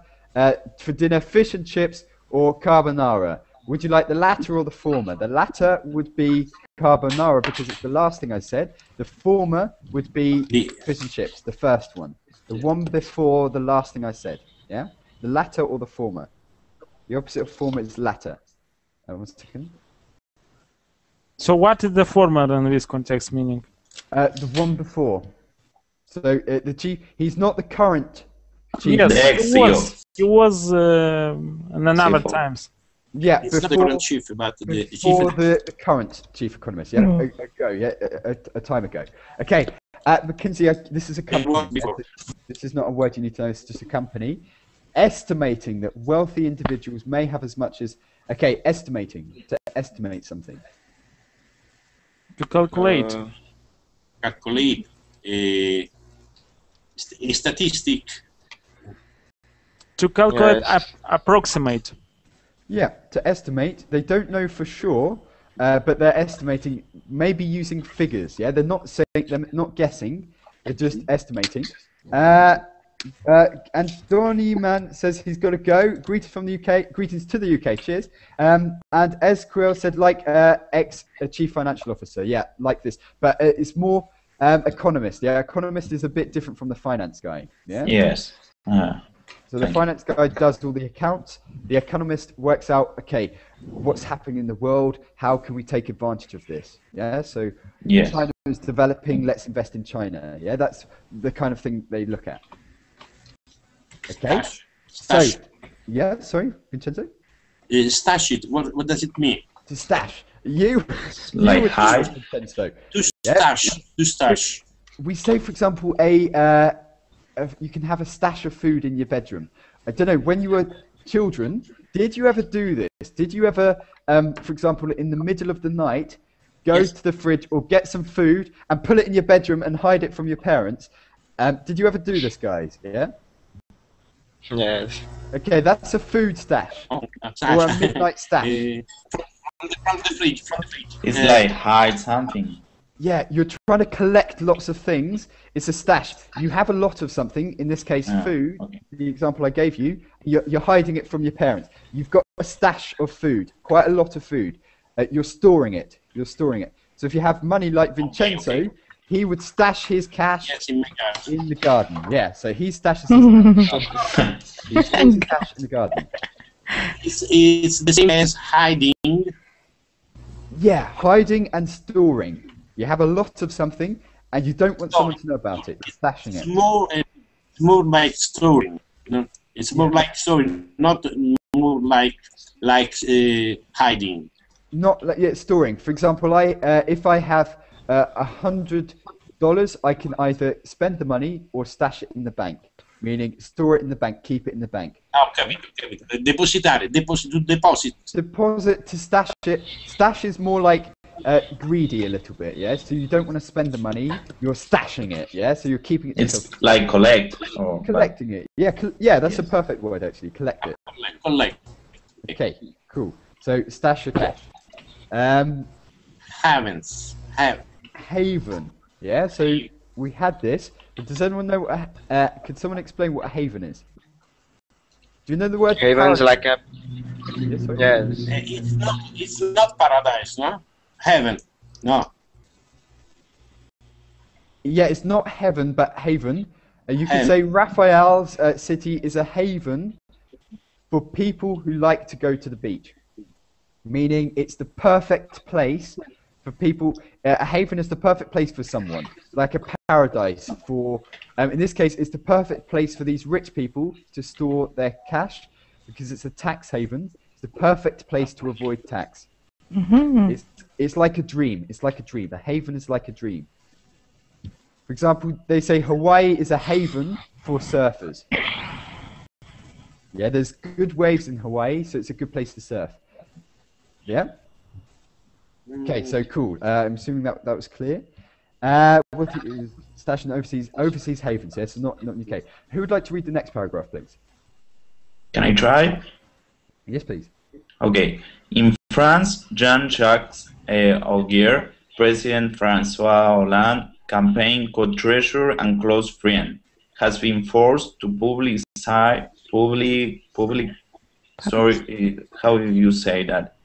for dinner fish and chips or carbonara. Would you like the latter or the former? The latter would be carbonara because it's the last thing I said. The former would be fish and chips, the first one. The one before the last thing I said. Yeah? The latter or the former. The opposite of former is latter. 1 second. So what is the former in this context meaning? The one before. So the chief, he's not the current chief. Yes, he was in another times. Yeah, it's not the current chief, but the chief. The current chief economist. Yeah, a time ago. Okay, McKinsey, this is a company. This is not a word you need to know. It's just a company estimating that wealthy individuals may have as much as. Okay, estimating, to estimate something. To calculate. Calculate a statistic. To calculate, approximate. Yeah, to estimate. They don't know for sure, but they're estimating, maybe using figures. Yeah, they're not saying, they're not guessing. They're just estimating. And Donny Man says he's got to go. Greetings from the UK. Greetings to the UK. Cheers. And Esquil said like ex-chief financial officer. Yeah, like this. But it's more economist. Yeah, economist is a bit different from the finance guy. Yeah. Yes. So the finance guy does all the accounts. The economist works out, okay, what's happening in the world? How can we take advantage of this? Yeah. So China is developing. Let's invest in China. Yeah, that's the kind of thing they look at. Okay. Stash. So, yeah, sorry, Vincenzo? Stash it. What does it mean? To stash. You like hide? Vincenzo. To stash. To stash. We say, for example, you can have a stash of food in your bedroom. I don't know, when you were children, did you ever do this? Did you ever, for example, in the middle of the night, go to the fridge or get some food and put it in your bedroom and hide it from your parents? Did you ever do this, guys? Yeah? Yes. Okay, that's a food stash. Or a midnight stash. From the fridge. It's like hide something. Yeah, you're trying to collect lots of things. It's a stash. You have a lot of something, in this case food, the example I gave you. You're hiding it from your parents. You've got a stash of food, quite a lot of food. You're storing it. So if you have money like Vincenzo, he would stash his cash in the garden. Yeah, so he stashes his cash in the garden. It's the same as hiding. Yeah, hiding and storing. You have a lot of something, and you don't want someone to know about it. You're stashing it. It's more like storing. You know? It's more like storing, not more like hiding. Not like storing. For example, if I have $100, I can either spend the money or stash it in the bank. Meaning, store it in the bank, keep it in the bank. Capito. Depositare, deposit. Deposit to stash it. Stash is more like greedy a little bit, yeah? So you don't want to spend the money, you're stashing it, yeah? So you're keeping it. It's like collect. Collecting it. Yeah, that's a perfect word, actually. Collect it. Collect. Okay, cool. So stash your cash. Haven. Yeah, so we had this. Does anyone know could someone explain what a haven is? Do you know the word haven is like a... Yes. It's not paradise, no? Heaven, no. Yeah, it's not heaven, but haven. You could say Raphael's city is a haven for people who like to go to the beach. Meaning it's the perfect place for people. A haven is the perfect place for someone, like a paradise for. In this case, it's the perfect place for these rich people to store their cash. because it's a tax haven. It's the perfect place to avoid tax. Mm-hmm. It's like a dream. It's like a dream. A haven is like a dream. For example, they say Hawaii is a haven for surfers. Yeah, there's good waves in Hawaii, so it's a good place to surf. Yeah? Okay, so cool. I'm assuming that was clear. Stash in overseas havens, yes, not in UK. Who would like to read the next paragraph, please? Can I try? Yes, please. Okay. In France, Jean-Jacques Augier, President François Hollande, campaign co-treasurer and close friend, has been forced to how do you say that?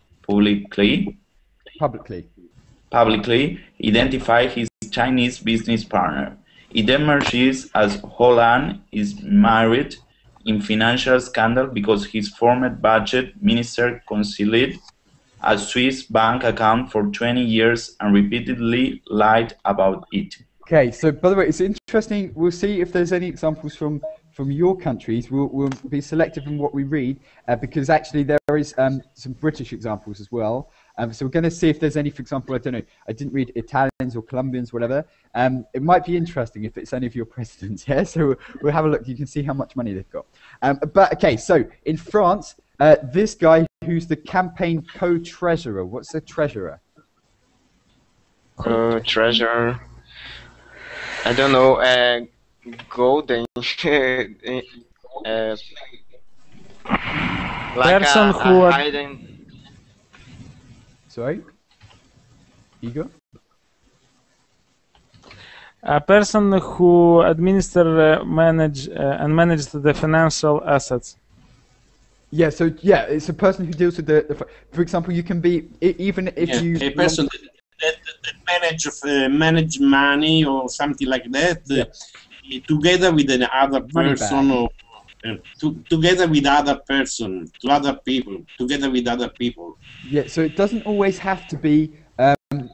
Publicly identify his Chinese business partner. It emerges as Hollande is married in financial scandal because his former budget minister concealed a Swiss bank account for 20 years and repeatedly lied about it. Okay, so by the way, it's interesting. We'll see if there's any examples from your countries. We'll be selective in what we read because actually there is some British examples as well. So we're going to see if there's any, for example, I don't know, I didn't read Italians or Colombians, whatever. It might be interesting if it's any of your presidents, yeah? So we'll have a look. You can see how much money they've got. But, okay, so in France, this guy who's the campaign co-treasurer, what's a treasurer? Treasurer, I don't know, golden, like Person who hiding. Sorry? Igor? A person who manages the financial assets. Yeah, so yeah, it's a person who deals with the for example, you can be even if you a person that manage money or something like that, together with another person or together with other person, together with other people. Yeah, so it doesn't always have to be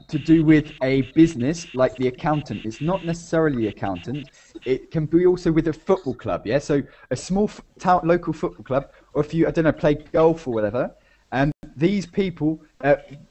to do with a business like the accountant. It's not necessarily the accountant. It can be also with a football club, yeah? So a small local football club, or if you, I don't know, play golf or whatever, and these people,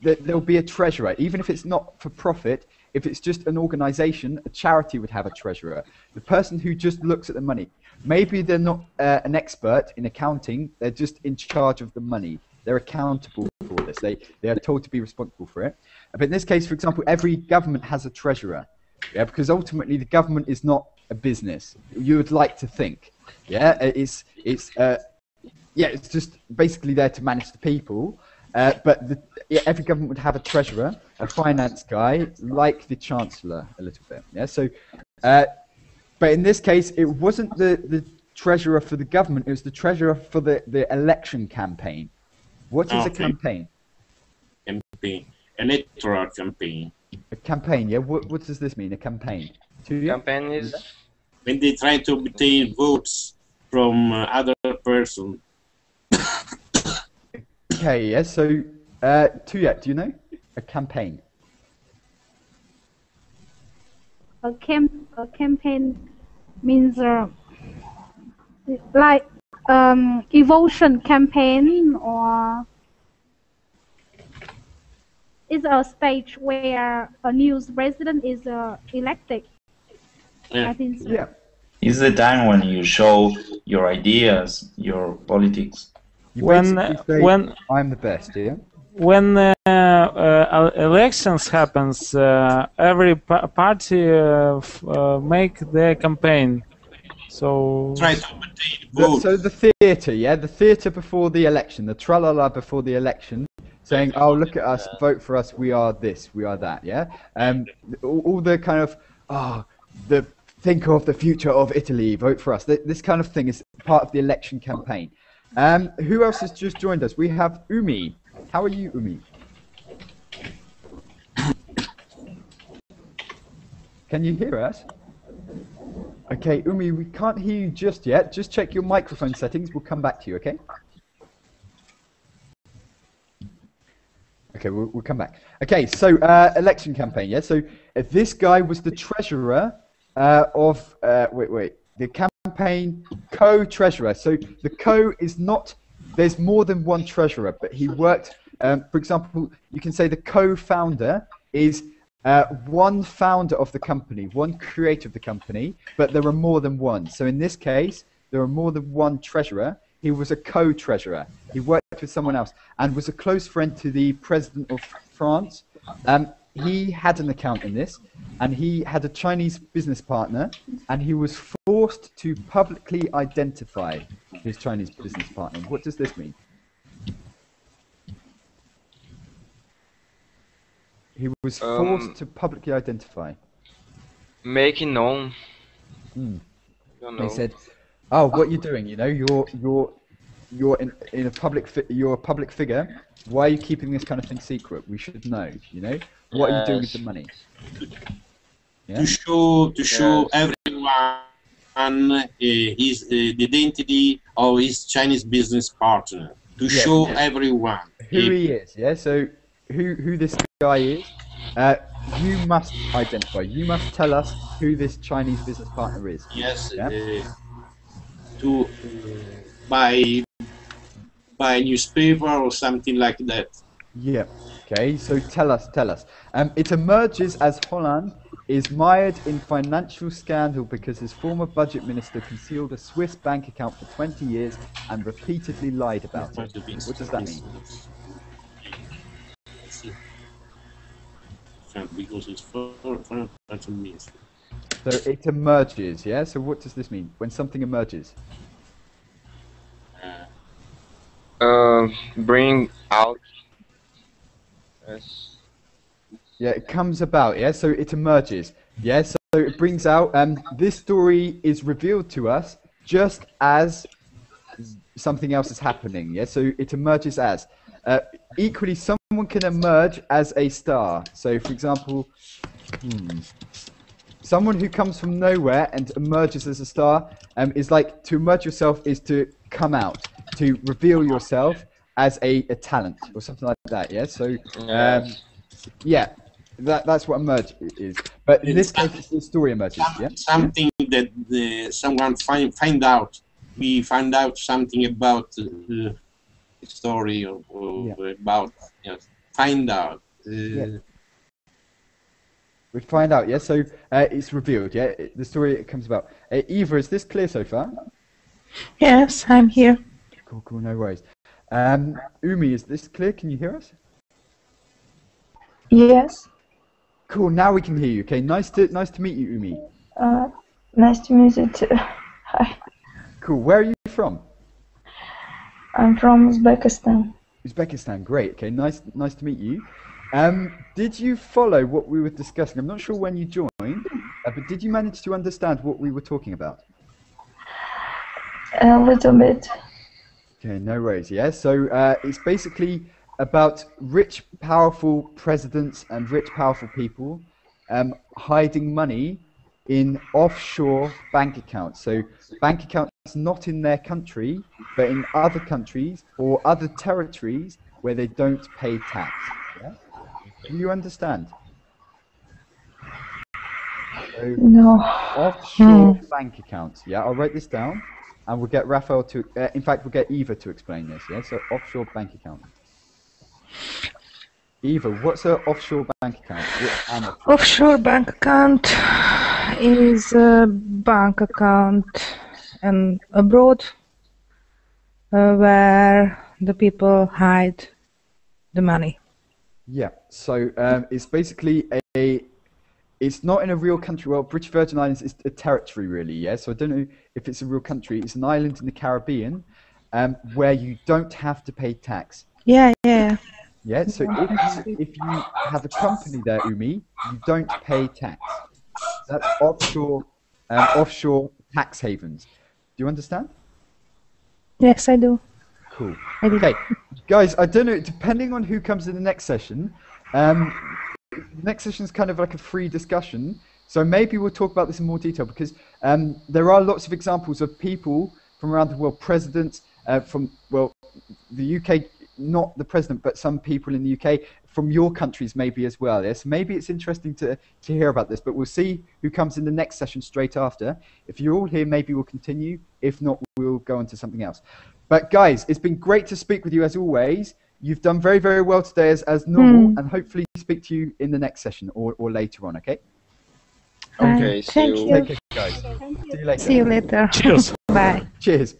there'll be a treasurer. Even if it's not for profit, if it's just an organization, a charity would have a treasurer. The person who just looks at the money. Maybe they're not an expert in accounting, they're just in charge of the money. They're accountable for this. They are told to be responsible for it. But in this case, for example, every government has a treasurer. Yeah, because ultimately the government is not a business. You would like to think. Yeah, it's just basically there to manage the people. But every government would have a treasurer, a finance guy, like the chancellor a little bit. Yeah, so but in this case, it wasn't the treasurer for the government, it was the treasurer for the election campaign. What is a campaign? Campaign. Electoral campaign. A campaign, yeah? What does this mean, a campaign? Campaign is... when they try to obtain votes from other person. Okay, yeah, so, Tuyet, do you know? A campaign. A campaign means like evolution campaign, or is a stage where a new president is elected. Yeah. I think so. Yeah. It's the time when you show your ideas, your politics. When I'm the best, yeah. When elections happens, every party make their campaign. So try to obtain votes. So the theatre, yeah, the theatre before the election, the tra-la-la before the election, saying, "Oh, look at us, vote for us. We are this, we are that." Yeah, all the kind of think of the future of Italy, vote for us. This kind of thing is part of the election campaign. Who else has just joined us? We have Umi. How are you, Umi? Can you hear us? Okay, Umi, we can't hear you just yet. Just check your microphone settings. We'll come back to you, okay? Okay, we'll come back. Okay, so election campaign, yeah? So this guy was the treasurer the campaign co-treasurer. So the co is not there's more than one treasurer, but he worked. For example, you can say the co-founder is one founder of the company, one creator of the company, but there are more than one. So in this case, there are more than one treasurer. He was a co-treasurer. He worked with someone else and was a close friend to the president of France. He had an account in this, and he had a Chinese business partner, and he was forced to publicly identify his Chinese business partner. What does this mean? He was forced to publicly identify. Making known. They said, "Oh, what are you doing? You know, you're in a you're a public figure. Why are you keeping this kind of thing secret? We should know. You know, what are you doing with the money?" Yeah? To show everyone his the identity of his Chinese business partner. To show everyone who he is. Yeah. So who this guy is. You must identify. You must tell us who this Chinese business partner is. Yes. Yeah? To by newspaper or something like that. Yeah. Okay. So tell us. It emerges as Holland is mired in financial scandal because his former budget minister concealed a Swiss bank account for 20 years and repeatedly lied about it. What does that mean? Because it's for minister. So it emerges, yeah? So what does this mean? When something emerges? Bring out. Yes. Yeah, it comes about, yeah? So it emerges, yeah? So it brings out, this story is revealed to us just as something else is happening, yeah? So it emerges as. Equally, someone can emerge as a star. So, for example, someone who comes from nowhere and emerges as a star is like, to emerge yourself is to come out, to reveal yourself as a talent or something like that, yeah? So, yeah, that's what emerge is. But in this case, it's the story emerges, yeah? Something that someone find out. We find out something about story or about find out. We find out, yeah. So it's revealed, yeah. The story comes about. Eva, is this clear so far? Yes, I'm here. Cool, no worries. Umi, is this clear? Can you hear us? Yes. Cool. Now we can hear you. Okay. Nice to meet you, Umi. Nice to meet you too. Hi. Cool. Where are you from? I'm from Uzbekistan. Uzbekistan, great. Okay, nice to meet you. Did you follow what we were discussing? I'm not sure when you joined, but did you manage to understand what we were talking about? A little bit. Okay, no worries. Yeah, so it's basically about rich, powerful presidents and rich, powerful people hiding money in offshore bank accounts. So bank accounts not in their country, but in other countries or other territories where they don't pay tax. Yeah? Do you understand? So, no. Offshore bank accounts. Yeah, I'll write this down, and we'll get Raphael to. In fact, we'll get Eva to explain this. Yeah, so offshore bank account. Eva, what's an offshore bank account? Offshore bank account is a bank account abroad where the people hide the money. Yeah, so it's basically it's not in a real country. Well, British Virgin Islands is a territory, really, yeah? So I don't know if it's a real country. It's an island in the Caribbean where you don't have to pay tax. Yeah. Yeah, so if you have a company there, Umi, you don't pay tax. That's offshore tax havens. Do you understand? Yes, I do. Cool. Okay, guys, I don't know, depending on who comes in the next session, the next session is kind of like a free discussion, so maybe we'll talk about this in more detail, because there are lots of examples of people from around the world, presidents from, well, the UK not the president, but some people in the UK from your countries maybe as well. Yes, maybe it's interesting to hear about this, but we'll see who comes in the next session straight after. If you're all here, maybe we'll continue. If not, we'll go on to something else. But guys, it's been great to speak with you as always. You've done very, very well today as normal, and hopefully speak to you in the next session or later on, okay? Okay, see Thank you. you. Take care, guys. See you later. See you later. Cheers. Bye. Cheers.